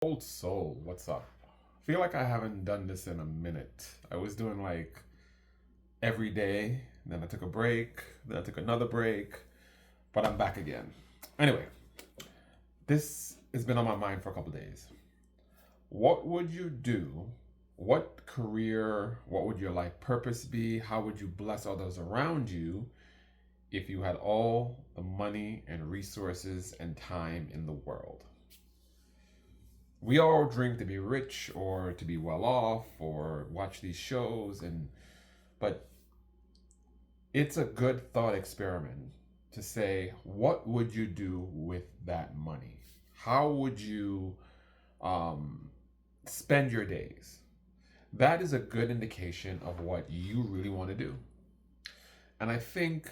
Old soul, what's up? I feel like I haven't done this in a minute. I was doing like every day, then I took a break, then I took another break, but I'm back again. Anyway, this has been on my mind for a couple days. What would you do? What career, what would your life purpose be? How would you bless others around you if you had all the money and resources and time in the world? We all dream to be rich or to be well off or watch these shows, and but it's a good thought experiment to say, what would you do with that money? How would you um, spend your days? That is a good indication of what you really want to do. And I think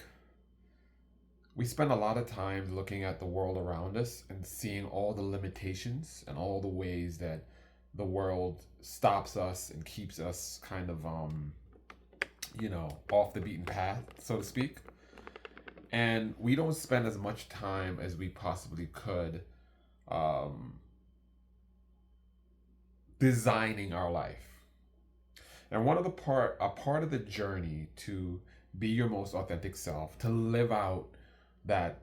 we spend a lot of time looking at the world around us and seeing all the limitations and all the ways that the world stops us and keeps us kind of off the beaten path, so to speak. And we don't spend as much time as we possibly could um, designing our life. And a part of the journey to be your most authentic self, to live out that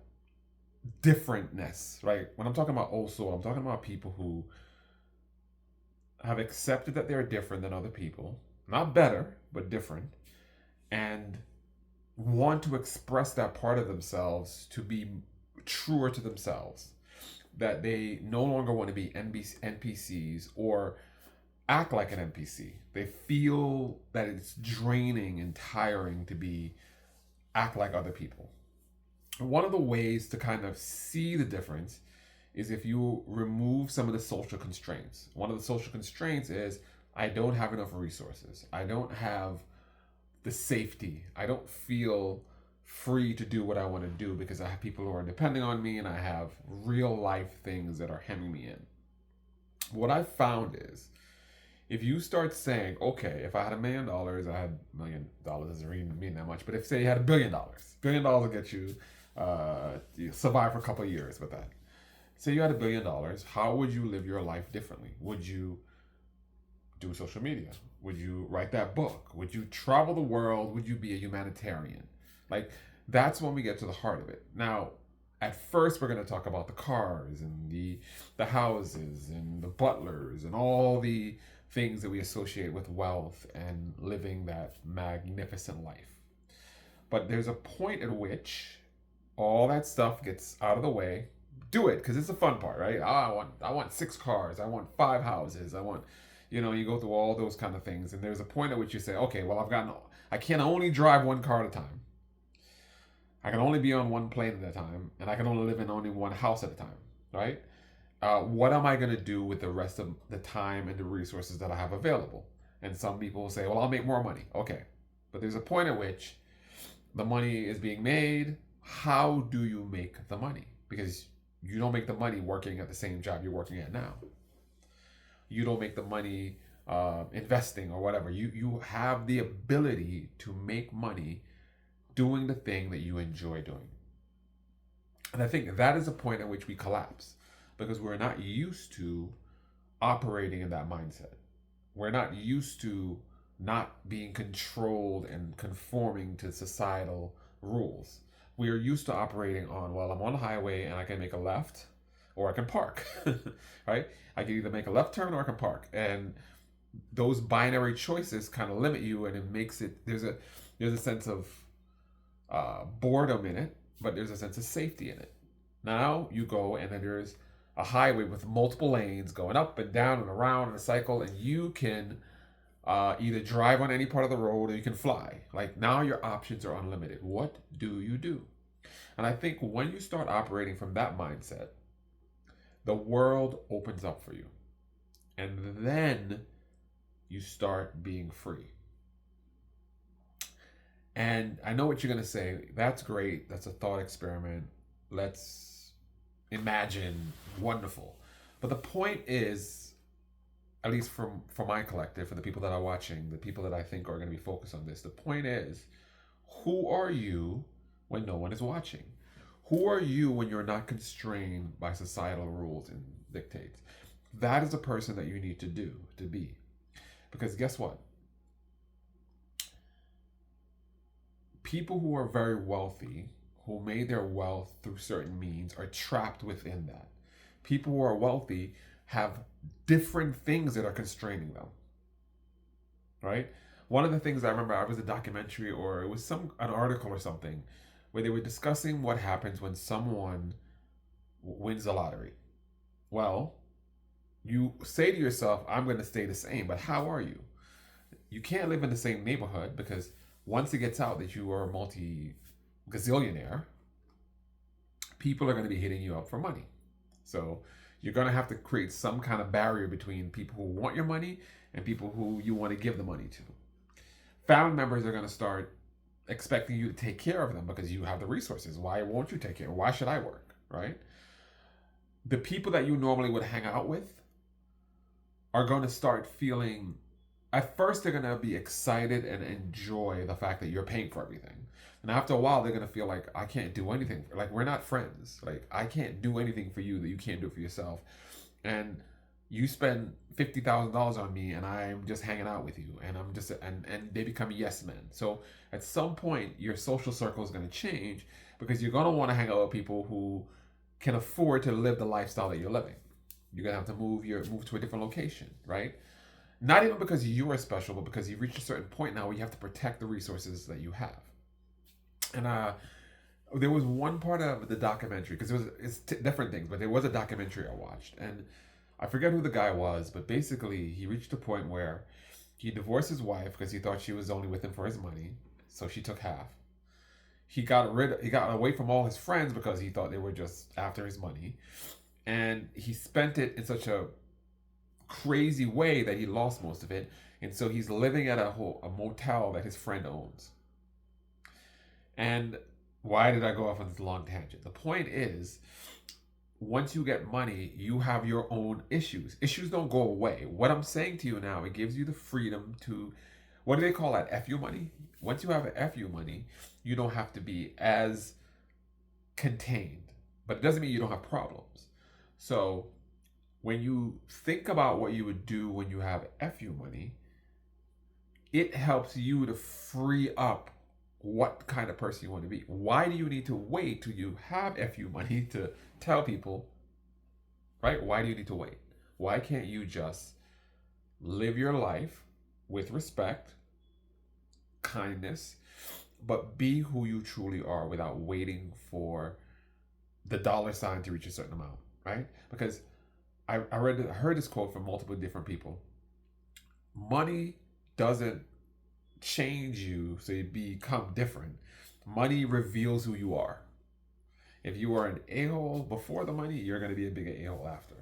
differentness, right? When I'm talking about old soul, I'm talking about people who have accepted that they're different than other people, not better, but different, and want to express that part of themselves to be truer to themselves. That they no longer want to be NPCs or act like an NPC. They feel that it's draining and tiring to be act like other people. One of the ways to kind of see the difference is if you remove some of the social constraints. One of the social constraints is I don't have enough resources. I don't have the safety. I don't feel free to do what I want to do because I have people who are depending on me and I have real life things that are hemming me in. What I've found is if you start saying, okay, if I had $1 million, I had $1 doesn't really mean that much, but if say you had $1 billion will get you survive for a couple of years with that. Say you had $1 billion, how would you live your life differently? Would you do social media? Would you write that book? Would you travel the world? Would you be a humanitarian? Like, that's when we get to the heart of it. Now, at first, we're going to talk about the cars and the houses and the butlers and all the things that we associate with wealth and living that magnificent life. But there's a point at which all that stuff gets out of the way. Do it because it's the fun part, right? I want 6 cars. I want 5 houses. You go through all those kind of things, and there's a point at which you say, okay, well, I can only drive one car at a time. I can only be on one plane at a time, and I can only live in only one house at a time, right? What am I going to do with the rest of the time and the resources that I have available? And some people will say, well, I'll make more money. Okay. But there's a point at which the money is being made. How do you make the money? Because you don't make the money working at the same job you're working at now. You don't make the money investing or whatever. You have the ability to make money doing the thing that you enjoy doing. And I think that is a point at which we collapse because we're not used to operating in that mindset. We're not used to not being controlled and conforming to societal rules. We are used to operating on, well, I'm on the highway and I can make a left or I can park, right? I can either make a left turn or I can park. And those binary choices kind of limit you and it makes it, there's a sense of boredom in it, but there's a sense of safety in it. Now you go and then there's a highway with multiple lanes going up and down and around in a cycle, and you can either drive on any part of the road or you can fly. Like now your options are unlimited. What do you do? And I think when you start operating from that mindset, the world opens up for you. And then you start being free. And I know what you're going to say. That's great. That's a thought experiment. Let's imagine wonderful. But the point is, at least for my collective, for the people that are watching, the people that I think are going to be focused on this, the point is, who are you when no one is watching? Who are you when you're not constrained by societal rules and dictates? That is the person that you need to be. Because guess what? People who are very wealthy, who made their wealth through certain means, are trapped within that. People who are wealthy have different things that are constraining them, right? One of the things I remember, I was a documentary or it was an article or something where they were discussing what happens when someone wins the lottery. Well, you say to yourself, I'm going to stay the same, but how are you? You can't live in the same neighborhood because once it gets out that you are a multi gazillionaire, people are going to be hitting you up for money. So you're going to have to create some kind of barrier between people who want your money and people who you want to give the money to. Family members are going to start expecting you to take care of them because you have the resources. Why won't you take care? Why should I work? Right? The people that you normally would hang out with are going to start feeling, at first they're going to be excited and enjoy the fact that you're paying for everything. And after a while, they're going to feel like, I can't do anything. Like, we're not friends. Like, I can't do anything for you that you can't do for yourself. And you spend $50,000 on me and I'm just hanging out with you. And I'm just, and they become yes men. So at some point, your social circle is going to change because you're going to want to hang out with people who can afford to live the lifestyle that you're living. You're going to have to move to a different location, right? Not even because you are special, but because you've reached a certain point now where you have to protect the resources that you have. And there was one part of the documentary, because it's different things, but there was a documentary I watched, and I forget who the guy was, but basically he reached a point where he divorced his wife because he thought she was only with him for his money, so she took half. He got away from all his friends because he thought they were just after his money, and he spent it in such a crazy way that he lost most of it, and so he's living at a motel that his friend owns. And why did I go off on this long tangent? The point is, once you get money, you have your own issues. Issues don't go away. What I'm saying to you now, it gives you the freedom to, what do they call that? FU money? Once you have an FU money, you don't have to be as contained. But it doesn't mean you don't have problems. So when you think about what you would do when you have FU money, it helps you to free up what kind of person you want to be. Why do you need to wait till you have FU money to tell people, right? Why do you need to wait? Why can't you just live your life with respect, kindness, but be who you truly are without waiting for the dollar sign to reach a certain amount, right? Because I heard this quote from multiple different people. Money doesn't change you so you become different. Money reveals who you are. If you are an a-hole before the money, you're going to be a bigger a-hole after.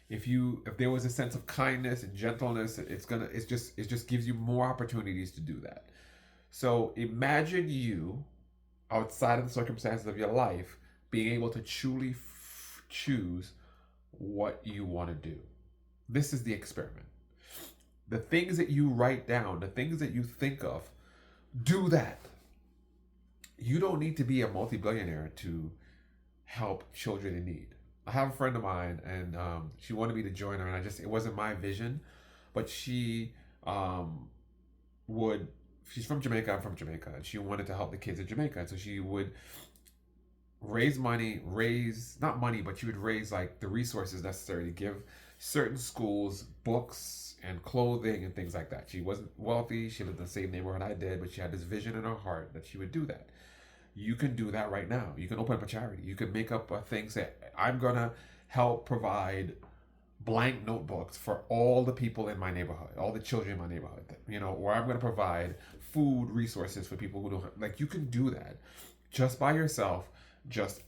If there was a sense of kindness and gentleness, it just gives you more opportunities to do that. So imagine you, outside of the circumstances of your life, being able to truly choose what you want to do. This is the experiment. The things that you write down, the things that you think of, do that. You don't need to be a multi-billionaire to help children in need. I have a friend of mine, and she wanted me to join her, and it wasn't my vision, but she's from Jamaica, I'm from Jamaica, and she wanted to help the kids in Jamaica, and so she would raise not money, but she would raise like the resources necessary to give certain schools books and clothing and things like that. She wasn't wealthy. She lived in the same neighborhood I did, but she had this vision in her heart that she would do that. You can do that right now. You can open up a charity. You can make up a thing, say, I'm going to help provide blank notebooks for all the people in my neighborhood, all the children in my neighborhood, or I'm going to provide food resources for people who don't have, like, you can do that just by yourself, just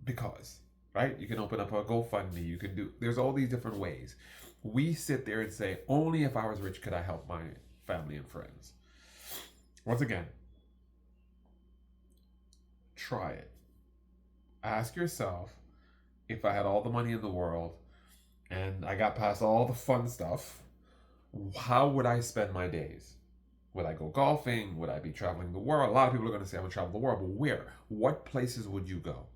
because, right? You can open up a GoFundMe. There's all these different ways. We sit there and say, only if I was rich could I help my family and friends. Once again, try it. Ask yourself, if I had all the money in the world and I got past all the fun stuff, how would I spend my days? Would I go golfing? Would I be traveling the world? A lot of people are going to say I'm going to travel the world, but where? What places would you go?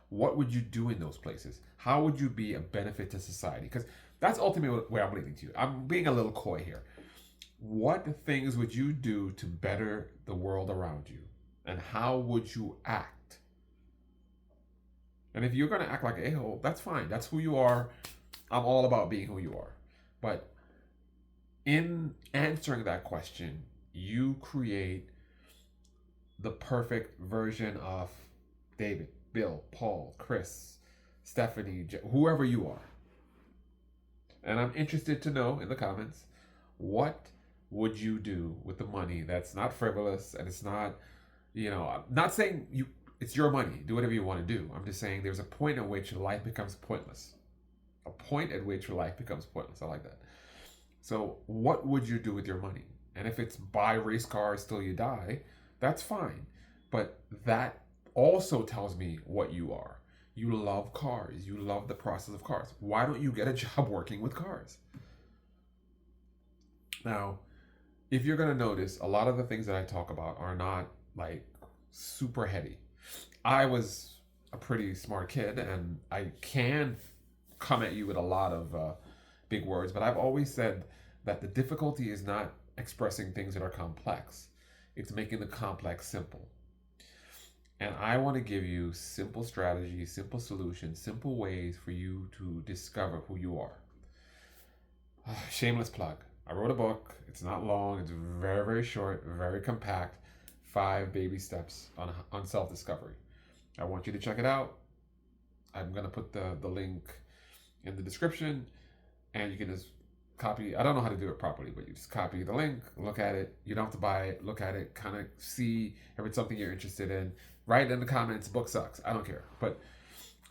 What would you do in those places? How would you be a benefit to society? Because That's ultimately where I'm leading to. I'm being a little coy here. What things would you do to better the world around you? And how would you act? And if you're going to act like a hole, that's fine. That's who you are. I'm all about being who you are. But in answering that question, you create the perfect version of David, Bill, Paul, Chris, Stephanie, whoever you are. And I'm interested to know in the comments, what would you do with the money that's not frivolous and it's not, I'm not saying it's your money, do whatever you want to do. I'm just saying there's a point at which life becomes pointless. A point at which life becomes pointless. I like that. So what would you do with your money? And if it's buy race cars till you die, that's fine. But that also tells me what you are. You love cars. You love the process of cars. Why don't you get a job working with cars? Now, if you're going to notice, a lot of the things that I talk about are not like super heady. I was a pretty smart kid and I can come at you with a lot of big words, but I've always said that the difficulty is not expressing things that are complex. It's making the complex simple. And I want to give you simple strategies, simple solutions, simple ways for you to discover who you are. Shameless plug. I wrote a book. It's not long. It's very, very short, very compact. 5 baby steps on self-discovery. I want you to check it out. I'm going to put the link in the description, and you can just copy. I don't know how to do it properly, but you just copy the link, look at it. You don't have to buy it. Look at it, kind of see if it's something you're interested in. Write in the comments, book sucks. I don't care. But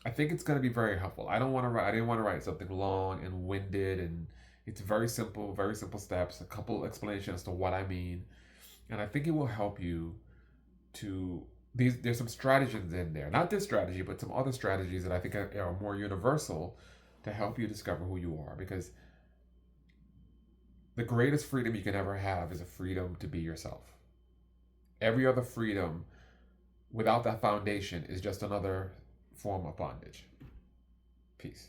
I think it's going to be very helpful. I didn't want to write something long and winded, and it's very simple steps, a couple explanations as to what I mean. And I think it will help you to there's some strategies in there. Not this strategy, but some other strategies that I think are more universal to help you discover who you are, because the greatest freedom you can ever have is a freedom to be yourself. Every other freedom without that foundation is just another form of bondage. Peace.